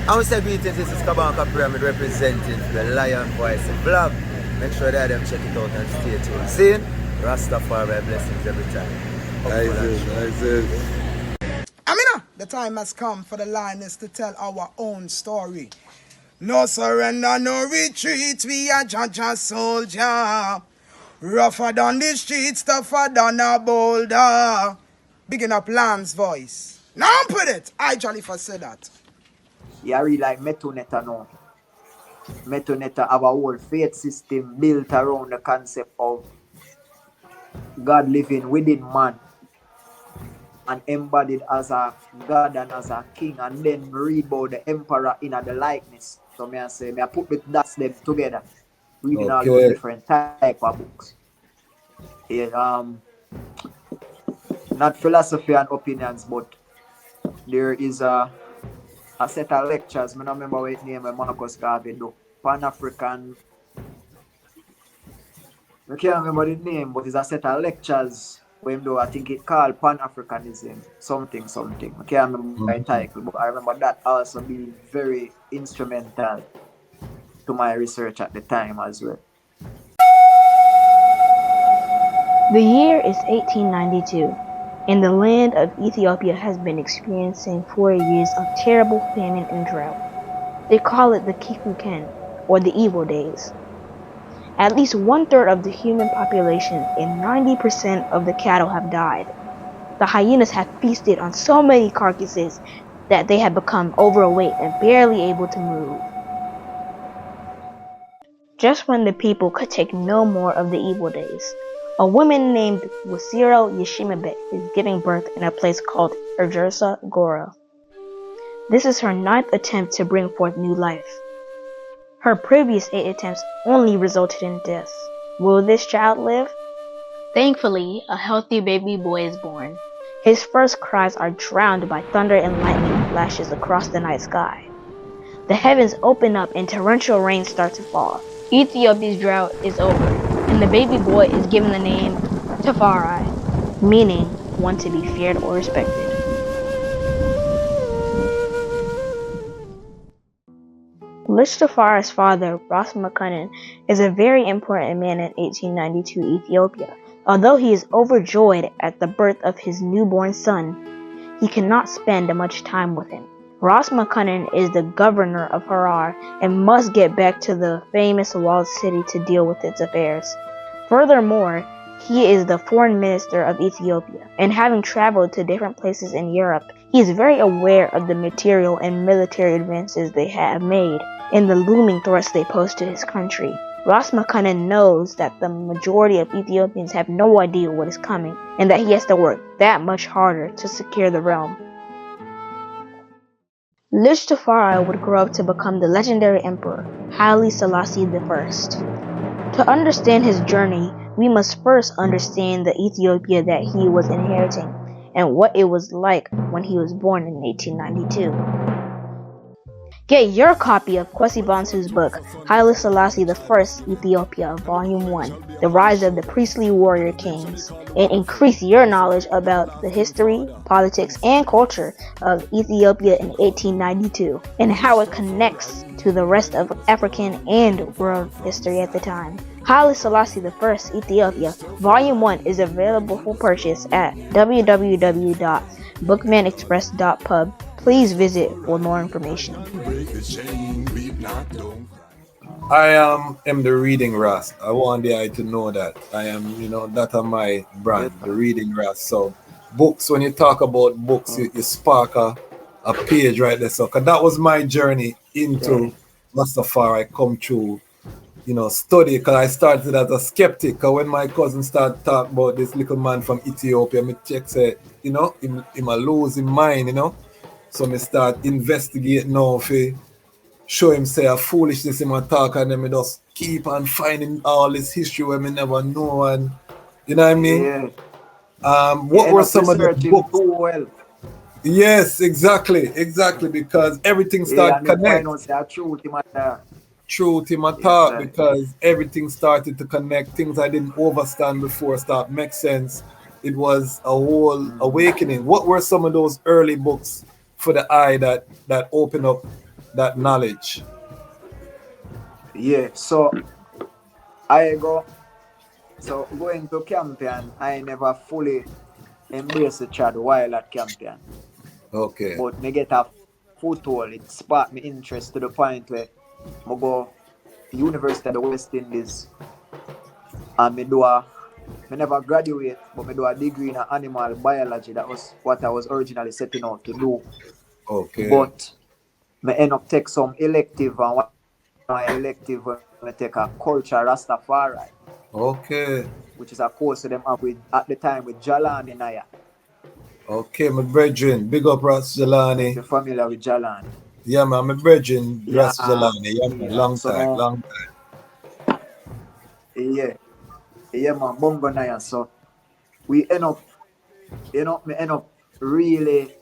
And we say greetings, this is Kabanka Pyramid representing the Lion Voice Vlog. Make sure that them check it out and stay tuned. See? Rastafari blessings every time. Amina, the time has come for the lioness to tell our own story. No surrender, no retreat, we are Jaja soldier. Rougher than the streets, tougher than a boulder. Bigging up Lamb's voice. Now put it, I Jollifer said that. Yeah, I really like Metu Neta now. Metu Neta have a whole faith system built around the concept of God living within man and embodied as a God and as a king, and then read about the emperor in the likeness. So me I say, me I put that's them together, reading all those different type of books. Yeah, not philosophy and opinions, but there is a set of lectures. I don't remember what name Marcus Garvey do. Pan-African. I can't remember the name, but it's a set of lectures. When do I think it called Pan-Africanism, something. I can't remember the title, but I remember that also being very instrumental to my research at the time as well. The year is 1892, and the land of Ethiopia has been experiencing 4 years of terrible famine and drought. They call it the Kikuken, or the evil days. At least 1/3 of the human population and 90% of the cattle have died. The hyenas have feasted on so many carcasses that they have become overweight and barely able to move. Just when the people could take no more of the evil days, a woman named Wasiro Yeshimabet is giving birth in a place called Ergersa Gora. This is her 9th attempt to bring forth new life. Her previous 8 attempts only resulted in death. Will this child live? Thankfully, a healthy baby boy is born. His first cries are drowned by thunder and lightning flashes across the night sky. The heavens open up and torrential rain starts to fall. Ethiopia's drought is over, and the baby boy is given the name Tafari, meaning one to be feared or respected. Lich Tafari's father, Ras Makunin, is a very important man in 1892 Ethiopia. Although he is overjoyed at the birth of his newborn son, he cannot spend much time with him. Ras Makunin is the governor of Harar and must get back to the famous walled city to deal with its affairs. Furthermore, he is the foreign minister of Ethiopia, and having traveled to different places in Europe, he is very aware of the material and military advances they have made and the looming threats they pose to his country. Ras Makunin knows that the majority of Ethiopians have no idea what is coming, and that he has to work that much harder to secure the realm. Lich Tafari would grow up to become the legendary emperor, Haile Selassie I. To understand his journey, we must first understand the Ethiopia that he was inheriting, and what it was like when he was born in 1892. Get your copy of Kwesi Bansu's book, Haile Selassie I, Ethiopia, Volume 1, The Rise of the Priestly Warrior Kings, and increase your knowledge about the history, politics, and culture of Ethiopia in 1892, and how it connects to the rest of African and world history at the time. Haile Selassie I, Ethiopia, Volume 1 is available for purchase at www.bookmanexpress.pub. Please visit for more information. I am the Reading Ras. I want the eye to know that. I am, that are my brand, the Reading Ras. So books, when you talk about books, you spark a page right there. So, cause that was my journey into Rastafari. I come through, study, because I started as a skeptic. Cause when my cousin started talking about this little man from Ethiopia, me check say, him a lose his mind, So me start investigating now for show him say a foolishness in my talk, and then me just keep on finding all this history where me never know, and you know what I mean? Yeah. What were some of the books? Well. Yes, exactly, because everything started connect. Truth in my talk, because everything started to connect. Things I didn't understand before start make sense. It was a whole awakening. What were some of those early books for the eye that open up that knowledge? Yeah, so going to Campion, I never fully embraced the chat while at Campion. Okay. But me get a foothold, it sparked me interest to the point where I go University of the West Indies and me never graduate, but me do a degree in animal biology. That was what I was originally setting out to do. Okay. But me end up take some elective, and one of my elective me take a culture Rastafari, Okay. which is a course that them have with at the time with Jalan in Naya. Okay, my brethren, big up Ras If Jelani. you're familiar with Jalan. Yeah, man, my brethren, Yeah, Ras Jelani. Yeah, man, yeah. long So time, now, long time. yeah, yeah, man, Bongo Naya. So we end up, me end up really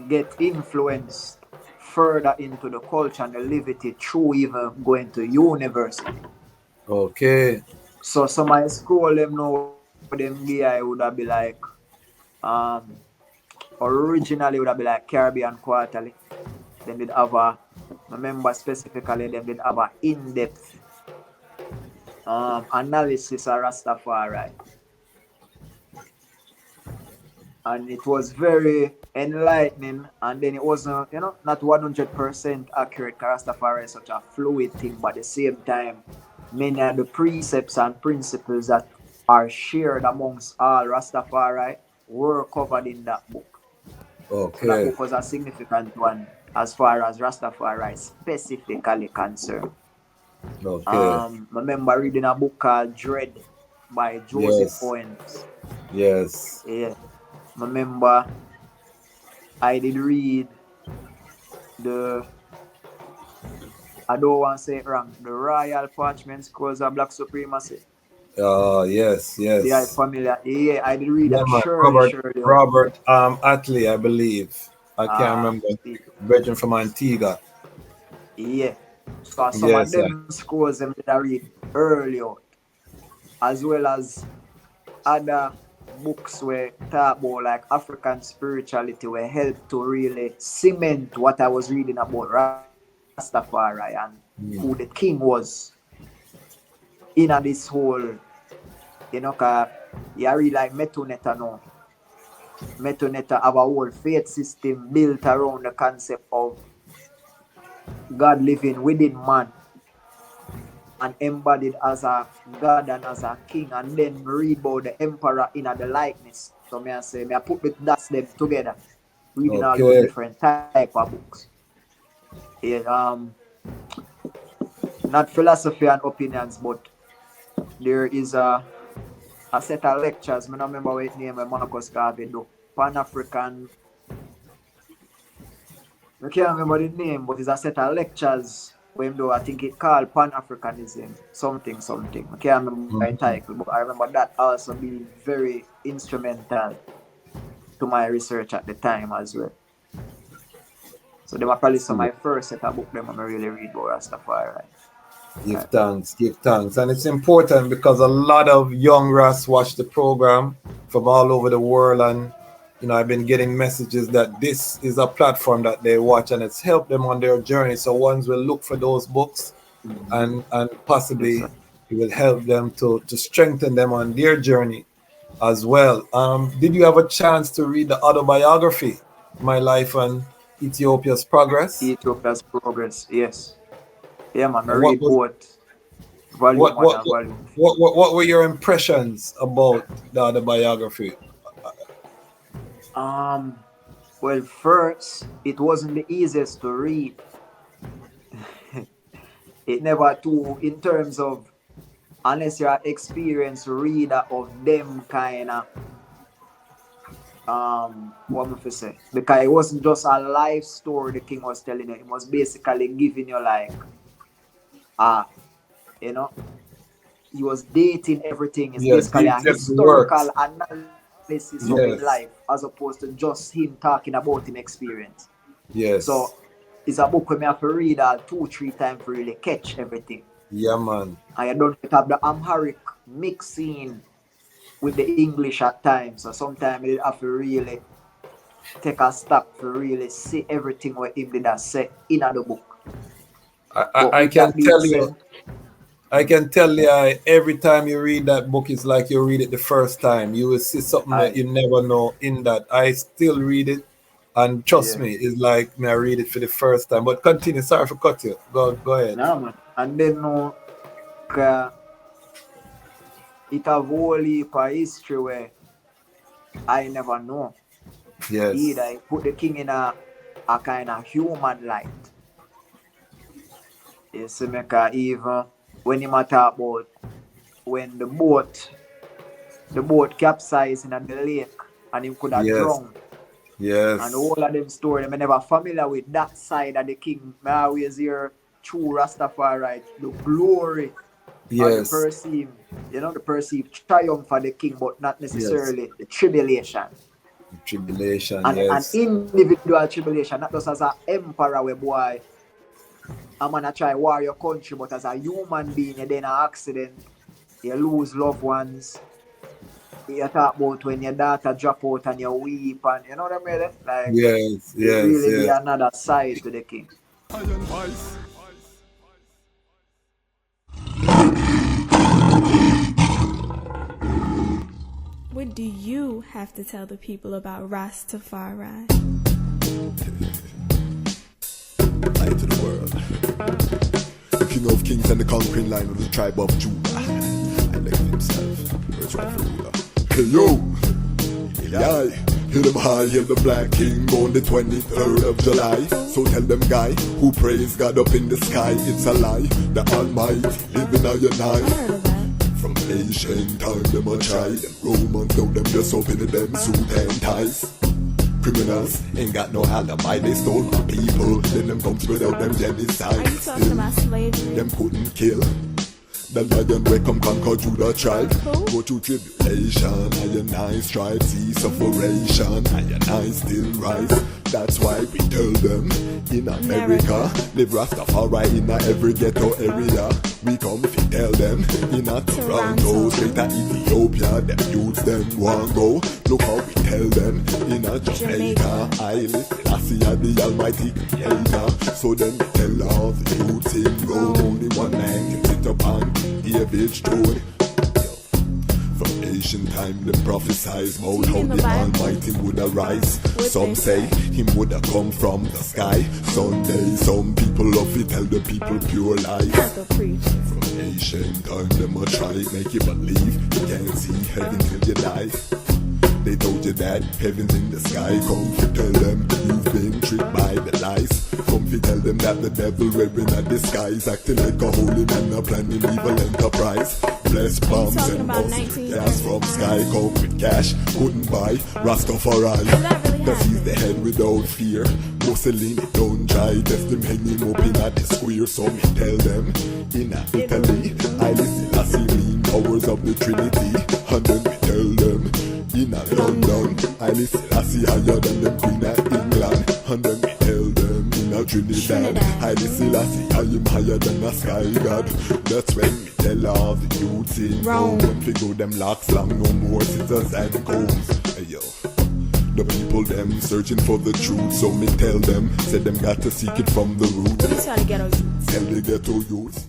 get influenced further into the culture and the levity through even going to university. Okay. So some my school them know them guy would have be like um originally would have be like Caribbean Quarterly. Then did have a I remember specifically them did have a in-depth analysis of Rastafari. And it was very enlightening, and then it wasn't not 100% accurate. Rastafari is such a fluid thing, but at the same time many of the precepts and principles that are shared amongst all Rastafari were covered in that book. So that Okay. book was a significant one as far as Rastafari is specifically concerned. Okay. I remember reading a book called Dread by Joseph Yes. Owens. Yes. Yeah. I remember I did read the I don't want to say it wrong, the Royal Parchment Scrolls of Black Supremacy. Yes, Yeah, yes. familiar. Yeah, I did read Yeah, that. man. Surely, Robert, surely. Robert, Atley, I believe. I can't remember. See, Brethren from Antigua. yeah. So some of Yes, sir. them scrolls them did I read early out, as well as other books where talk about like African spirituality were helped to really cement what I was reading about Rastafari and who the king was in this whole, cause you read like Metu now. Metu have a whole faith system built around the concept of God living within man and embodied as a God and as a king, and then read about the emperor in the likeness. So me I say, me I put the dots them together, reading all those Okay. different type of books. Yeah, not philosophy and opinions, but there is a set of lectures. I don't remember what name Marcus Garvey do. Pan-African. I can't remember the name, but it's a set of lectures when do I think it called Pan-Africanism, something. I can't remember the title, but I remember that also being very instrumental to my research at the time as well. So they were probably some of my first set of books them I really read about Rastafari. Give thanks, give thanks. And it's important because a lot of young Ras watch the program from all over the world. And, I've been getting messages that this is a platform that they watch and it's helped them on their journey. So ones will look for those books and possibly Yes, it will help them to strengthen them on their journey as well. Did you have a chance to read the autobiography, My Life and Ethiopia's Progress? Ethiopia's Progress, yes. Yeah, man, I And what read was both volume what 1 what and volume 2. what were your impressions about the autobiography? Well, first, it wasn't the easiest to read. It never too, in terms of, unless you're an experienced reader of them kind of, what am I to say? Because it wasn't just a life story the king was telling you. It was basically giving you like, you know, he was dating everything. It's Yeah, basically a detailed works. historical analysis of his Yes, life as opposed to just him talking about him experience. yes, So it's a book where me have to read 2-3 times to really catch everything. yeah, man. And you don't have the Amharic mixing with the English at times. So sometimes you have to really take a stop to really see everything what him did say in the book. I can tell you. I can tell you, every time you read that book, it's like you read it the first time. You will see something that you never know in that. I still read it, and trust me, it's like me I read it for the first time. But continue. Sorry for cut you. Go ahead. No, man. And then it have whole heap of history where I never know. Yes. Either I put the king in a kind of human light. You see, even when you talk about when the boat capsized in the lake and him could have drowned. Yes. And all of them story, I'm never familiar with that side of the king. I always hear true Rastafari, the glory. Yes. The perceived triumph of the king, but not necessarily the tribulation. Tribulation, and an individual tribulation, not just as an emperor where boy, I'm gonna try war your country, but as a human being, you then an accident, you lose loved ones. You talk about when your daughter drop out and you weep, and you know what I mean? Like, yes. Really be another side to the king. What do you have to tell the people about Rastafari? Light to the world. The king of kings and the conquering line of the tribe of Judah. I left himself. Where's my ruler? Hey yo! Yeah. Hail them high, hail the black king on the 23rd of July. So tell them guy who praise God up in the sky, it's a lie. The Almighty living on your night. From ancient time them a try. Them Romans know them just open them suit and ties. Criminals ain't got no alibi, they stole my people. Then them comes without them genocide. Are you talking about slavery? Them couldn't kill. The lion will come conquer Judah tribe. Go through tribulation, and I strive, see sufferation, and I still rise. That's why we tell them in America, live Rastafari in every ghetto area. We come to tell them in Toronto, straight to Ethiopia, them youths them want go. Look how we tell them in Jamaica. I listen, I see the Almighty Creator. So then we tell all the youths in Rome, only one man can sit up on David's throne. From ancient time, them prophesies about how the Almighty would arise. Some say him would have come from the sky. Someday, some people love it, tell the people pure lies. From ancient time, them a try make you believe you can't see heaven till you die. They told you that heaven's in the sky. Come to tell them you've been tricked by the lies. Come to tell them that the devil wearing a disguise, acting like a holy man, a planning evil enterprise. Blessed bombs and gas from sky. Come with cash, couldn't buy Rastafari. Cause he's the head without fear. Mussolini don't try, test them hang him up in the square. So me tell them in Italy, I listen as he mean powers of the Trinity. And then me tell them in London, I listen I see higher than them Queen of England. And then me tell them in Trinidad, I listen I see I am higher than a sky god. That's when me tell all the youths in Rome, don't figure them locks long no more scissors and combs. Hey yo, the people them searching for the truth, so me tell them, say them got to seek it from the root. What are you trying to get on you? Tell the ghetto youths.